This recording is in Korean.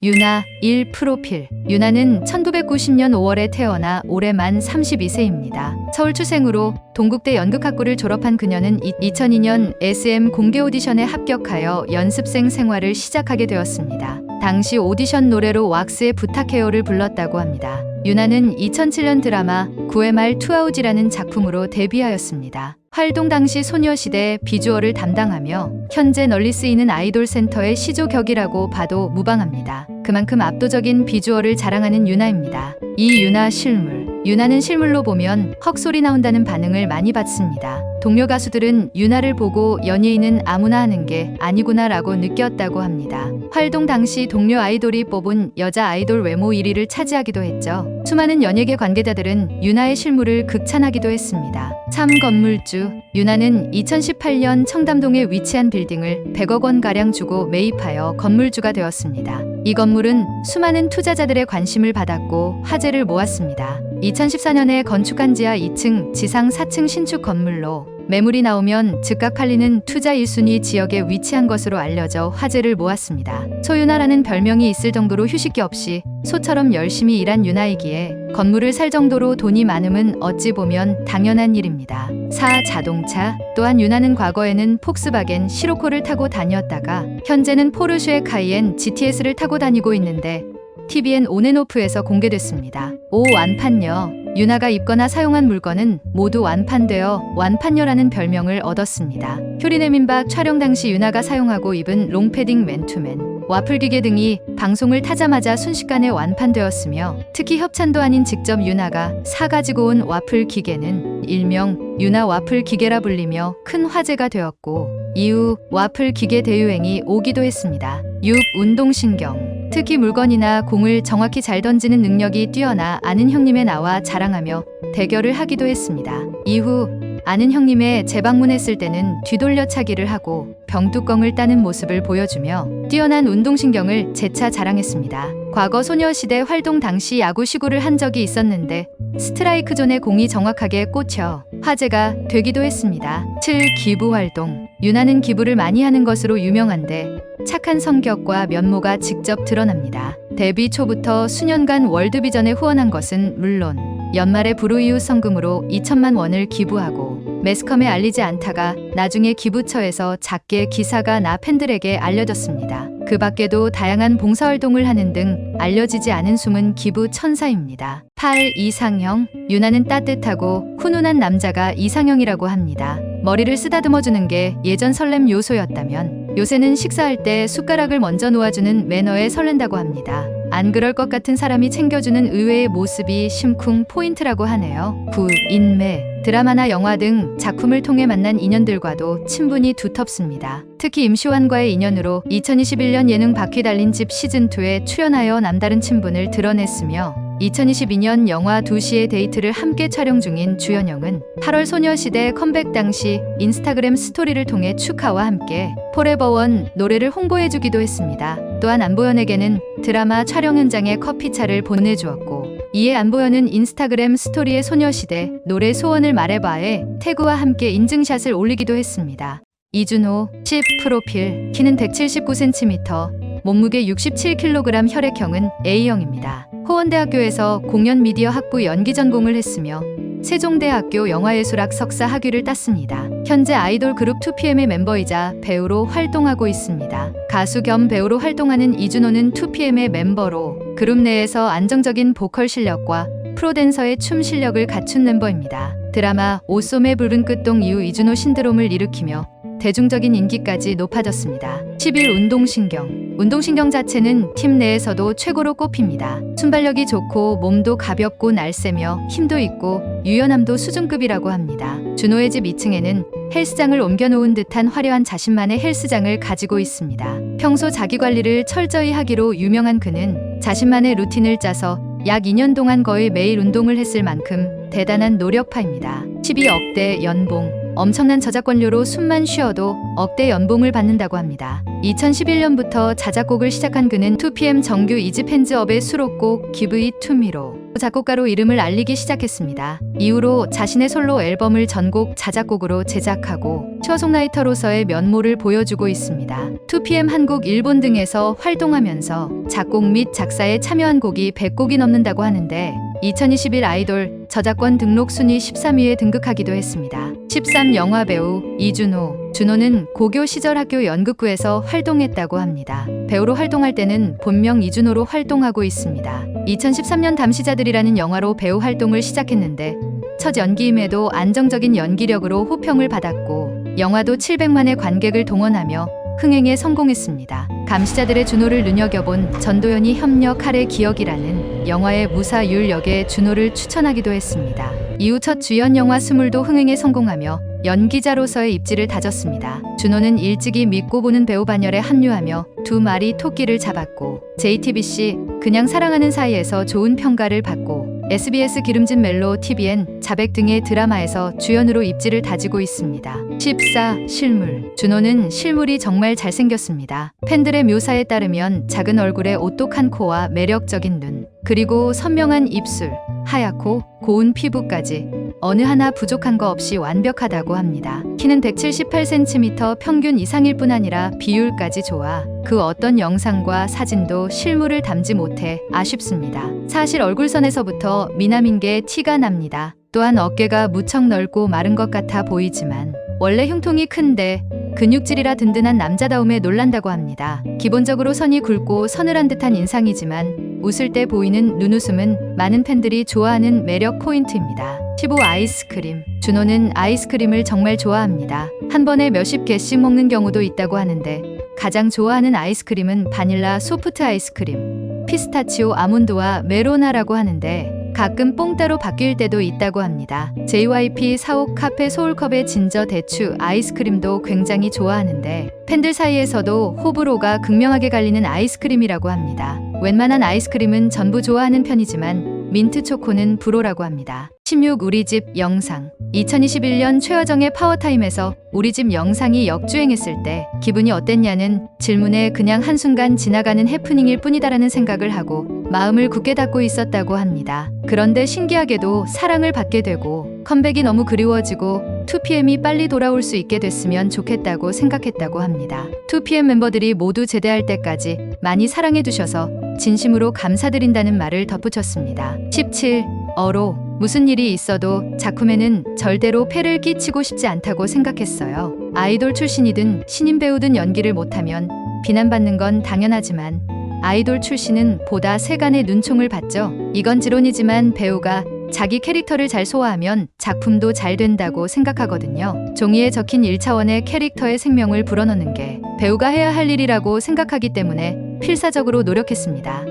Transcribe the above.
유나 1 프로필. 유나는 1990년 5월에 태어나 올해 만 32세입니다. 서울 출생으로 동국대 연극학부를 졸업한 그녀는 2002년 SM 공개 오디션에 합격하여 연습생 생활을 시작하게 되었습니다. 당시 오디션 노래로 왁스의 부탁해요를 불렀다고 합니다. 유나는 2007년 드라마 9회 말 투아웃이라는 작품으로 데뷔하였습니다. 활동 당시 소녀시대 비주얼을 담당하며 현재 널리 쓰이는 아이돌 센터의 시조격이라고 봐도 무방합니다. 그만큼 압도적인 비주얼을 자랑하는 유나입니다. 이 유나 실물. 유나는 실물로 보면 헉소리 나온다는 반응을 많이 받습니다. 동료 가수들은 유나를 보고 연예인은 아무나 하는 게 아니구나 라고 느꼈다고 합니다. 활동 당시 동료 아이돌이 뽑은 여자 아이돌 외모 1위를 차지하기도 했죠. 수많은 연예계 관계자들은 유나의 실물을 극찬하기도 했습니다. 참 건물주. 유나는 2018년 청담동에 위치한 빌딩을 100억 원가량 주고 매입하여 건물주가 되었습니다. 이 건물은 수많은 투자자들의 관심을 받았고 화제를 모았습니다. 2014년에 건축한 지하 2층, 지상 4층 신축 건물로 매물이 나오면 즉각 팔리는 투자 1순위 지역에 위치한 것으로 알려져 화제를 모았습니다. 소유나라는 별명이 있을 정도로 휴식기 없이 소처럼 열심히 일한 유나이기에 건물을 살 정도로 돈이 많음은 어찌 보면 당연한 일입니다. 4. 자동차. 또한 유나는 과거에는 폭스바겐 시로코를 타고 다녔다가 현재는 포르쉐 카이엔 GTS를 타고 다니고 있는데 TVN 온앤오프에서 공개됐습니다. 5. 완판녀. 유나가 입거나 사용한 물건은 모두 완판되어 완판녀라는 별명을 얻었습니다. 효린의 민박 촬영 당시 유나가 사용하고 입은 롱패딩 맨투맨, 와플 기계 등이 방송을 타자마자 순식간에 완판되었으며 특히 협찬도 아닌 직접 유나가 사가지고 온 와플 기계는 일명 유나 와플 기계라 불리며 큰 화제가 되었고 이후 와플 기계 대유행이 오기도 했습니다. 6. 운동신경. 특히 물건이나 공을 정확히 잘 던지는 능력이 뛰어나 아는 형님에 나와 자랑하며 대결을 하기도 했습니다. 이후 아는 형님에 재방문했을 때는 뒤돌려차기를 하고 병뚜껑을 따는 모습을 보여주며 뛰어난 운동신경을 재차 자랑했습니다. 과거 소녀시대 활동 당시 야구 시구를 한 적이 있었는데 스트라이크 존에 공이 정확하게 꽂혀 화제가 되기도 했습니다. 7. 기부활동. 유나는 기부를 많이 하는 것으로 유명한데 착한 성격과 면모가 직접 드러납니다. 데뷔 초부터 수년간 월드비전에 후원한 것은 물론 연말에 불우이웃 성금으로 2천만 원을 기부하고 매스컴에 알리지 않다가 나중에 기부처에서 작게 기사가 나 팬들에게 알려졌습니다. 그 밖에도 다양한 봉사활동을 하는 등 알려지지 않은 숨은 기부 천사입니다. 8. 이상형. 유나는 따뜻하고 훈훈한 남자가 이상형이라고 합니다. 머리를 쓰다듬어주는 게 예전 설렘 요소였다면 요새는 식사할 때 숟가락을 먼저 놓아주는 매너에 설렌다고 합니다. 안 그럴 것 같은 사람이 챙겨주는 의외의 모습이 심쿵 포인트라고 하네요. 9. 인매. 드라마나 영화 등 작품을 통해 만난 인연들과도 친분이 두텁습니다. 특히 임시완과의 인연으로 2021년 예능 바퀴 달린 집 시즌2에 출연하여 남다른 친분을 드러냈으며 2022년 영화 2시의 데이트를 함께 촬영 중인 주연영은 8월 소녀시대 컴백 당시 인스타그램 스토리를 통해 축하와 함께 포레버원 노래를 홍보해주기도 했습니다. 또한 안보현에게는 드라마 촬영 현장에 커피차를 보내주었고 이에 안보현은 인스타그램 스토리에 소녀시대 노래 소원을 말해봐에 태그와 함께 인증샷을 올리기도 했습니다. 이준호 10 프로필. 키는 179cm, 몸무게 67kg, 혈액형은 A형입니다. 호원대학교에서 공연미디어 학부 연기 전공을 했으며 세종대학교 영화예술학 석사 학위를 땄습니다. 현재 아이돌 그룹 2PM의 멤버이자 배우로 활동하고 있습니다. 가수 겸 배우로 활동하는 이준호는 2PM의 멤버로 그룹 내에서 안정적인 보컬 실력과 프로댄서의 춤 실력을 갖춘 멤버입니다. 드라마 오소매 붉은 끝동 이후 이준호 신드롬을 일으키며 대중적인 인기까지 높아졌습니다. 11. 운동신경. 운동신경 자체는 팀 내에서도 최고로 꼽힙니다. 순발력이 좋고 몸도 가볍고 날쌔며 힘도 있고 유연함도 수준급이라고 합니다. 준호의 집 2층에는 헬스장을 옮겨놓은 듯한 화려한 자신만의 헬스장을 가지고 있습니다. 평소 자기관리를 철저히 하기로 유명한 그는 자신만의 루틴을 짜서 약 2년 동안 거의 매일 운동을 했을 만큼 대단한 노력파입니다. 12. 억대 연봉. 엄청난 저작권료로 숨만 쉬어도 억대 연봉을 받는다고 합니다. 2011년부터 자작곡을 시작한 그는 2PM 정규 2집 핸즈업의 수록곡 Give It To Me로 작곡가로 이름을 알리기 시작했습니다. 이후로 자신의 솔로 앨범을 전곡 자작곡으로 제작하고 싱어송라이터로서의 면모를 보여주고 있습니다. 2PM 한국, 일본 등에서 활동하면서 작곡 및 작사에 참여한 곡이 100곡이 넘는다고 하는데 2021 아이돌 저작권 등록 순위 13위에 등극하기도 했습니다. 13 영화배우 이준호. 준호는 고교 시절 학교 연극부에서 활동했다고 합니다. 배우로 활동할 때는 본명 이준호로 활동하고 있습니다. 2013년 담시자들이라는 영화로 배우 활동을 시작했는데 첫 연기임에도 안정적인 연기력으로 호평을 받았고 영화도 700만의 관객을 동원하며 흥행에 성공했습니다. 감시자들의 준호를 눈여겨본 전도연이 협력 하래 기억이라는 영화의 무사율 역에 준호를 추천하기도 했습니다. 이후 첫 주연 영화 스물도 흥행에 성공하며 연기자로서의 입지를 다졌습니다. 준호는 일찍이 믿고 보는 배우 반열에 합류하며 2마리 토끼를 잡았고 JTBC 그냥 사랑하는 사이에서 좋은 평가를 받고 SBS 기름진 멜로 TVN 자백 등의 드라마에서 주연으로 입지를 다지고 있습니다. 14. 실물. 준호는 실물이 정말 잘생겼습니다. 팬들의 묘사에 따르면 작은 얼굴에 오똑한 코와 매력적인 눈, 그리고 선명한 입술, 하얗고 고운 피부까지 어느 하나 부족한 거 없이 완벽하다고 합니다. 키는 178cm 평균 이상일 뿐 아니라 비율까지 좋아 그 어떤 영상과 사진도 실물을 담지 못해 아쉽습니다. 사실 얼굴선에서부터 미남인 게 티가 납니다. 또한 어깨가 무척 넓고 마른 것 같아 보이지만 원래 흉통이 큰데 근육질이라 든든한 남자다움에 놀란다고 합니다. 기본적으로 선이 굵고 서늘한 듯한 인상이지만 웃을 때 보이는 눈웃음은 많은 팬들이 좋아하는 매력 포인트입니다. 15. 아이스크림. 준호는 아이스크림을 정말 좋아합니다. 한 번에 몇십 개씩 먹는 경우도 있다고 하는데 가장 좋아하는 아이스크림은 바닐라 소프트 아이스크림, 피스타치오 아몬드와 메로나라고 하는데 가끔 뽕따로 바뀔 때도 있다고 합니다. JYP 사옥 카페 소울컵의 진저 대추 아이스크림도 굉장히 좋아하는데 팬들 사이에서도 호불호가 극명하게 갈리는 아이스크림이라고 합니다. 웬만한 아이스크림은 전부 좋아하는 편이지만 민트 초코는 불호라고 합니다. 16. 우리집 영상. 2021년 최화정의 파워타임에서 우리집 영상이 역주행했을 때 기분이 어땠냐는 질문에 그냥 한순간 지나가는 해프닝일 뿐이다라는 생각을 하고 마음을 굳게 닫고 있었다고 합니다. 그런데 신기하게도 사랑을 받게 되고 컴백이 너무 그리워지고 2PM이 빨리 돌아올 수 있게 됐으면 좋겠다고 생각했다고 합니다. 2PM 멤버들이 모두 제대할 때까지 많이 사랑해주셔서 진심으로 감사드린다는 말을 덧붙였습니다. 17. 어로. 무슨 일이 있어도 작품에는 절대로 폐를 끼치고 싶지 않다고 생각했어요. 아이돌 출신이든 신인 배우든 연기를 못하면 비난받는 건 당연하지만 아이돌 출신은 보다 세간의 눈총을 받죠. 이건 지론이지만 배우가 자기 캐릭터를 잘 소화하면 작품도 잘 된다고 생각하거든요. 종이에 적힌 1차원의 캐릭터의 생명을 불어넣는 게 배우가 해야 할 일이라고 생각하기 때문에 필사적으로 노력했습니다.